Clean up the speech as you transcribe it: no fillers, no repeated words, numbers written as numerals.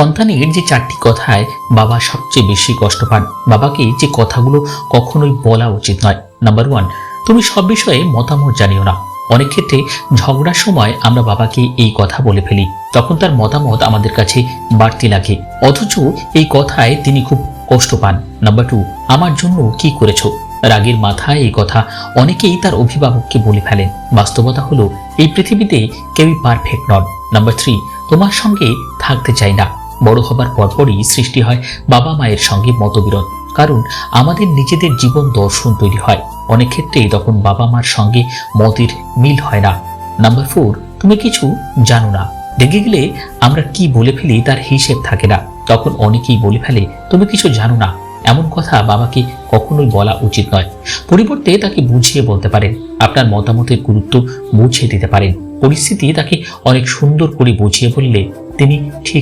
সন্তানের যে 4টি কথায় বাবা সবচেয়ে বেশি কষ্ট পান, বাবাকে যে কথাগুলো কখনোই বলা উচিত নয়। নাম্বার 1, তুমি সব বিষয়ে মতামত জানিও না। অনেক ক্ষেত্রে ঝগড়ার সময় আমরা বাবাকে এই কথা বলে ফেলি, তখন তার মতামত আমাদের কাছে বাড়তি লাগে, অথচ এই কথায় তিনি খুব কষ্ট পান। নাম্বার 2, আমার জন্য কি করেছো? রাগের মাথায় এই কথা অনেকেই তার অভিভাবককে বলে ফেলেন। বাস্তবতা হলো এই পৃথিবীতে কেউই পারফেক্ট নন। নাম্বার 3, তোমার সঙ্গে থাকতে চাই না। বড় হবার পরপরই সৃষ্টি হয় বাবা মায়ের সঙ্গে মতবিরোধ, কারণ আমাদের নিজেদের জীবন দর্শন তৈরি হয়। অনেক ক্ষেত্রেই তখন বাবা মার সঙ্গে মতের মিল হয় না। নাম্বার 4, তুমি কিছু জানো না। রেগে গেলে আমরা কি বলে ফেলি তার হিসেব থাকে না, তখন অনেকেই বলে ফেলে তুমি কিছু জানো না। এমন কথা বাবাকে কখনোই বলা উচিত নয়। পরিবর্তে তাকে বুঝিয়ে বলতে পারেন, আপনার মতামতের গুরুত্ব বুঝিয়ে দিতে পারেন। পরিস্থিতি তাকে অনেক সুন্দর করে বুঝিয়ে বললে তিনি ঠিক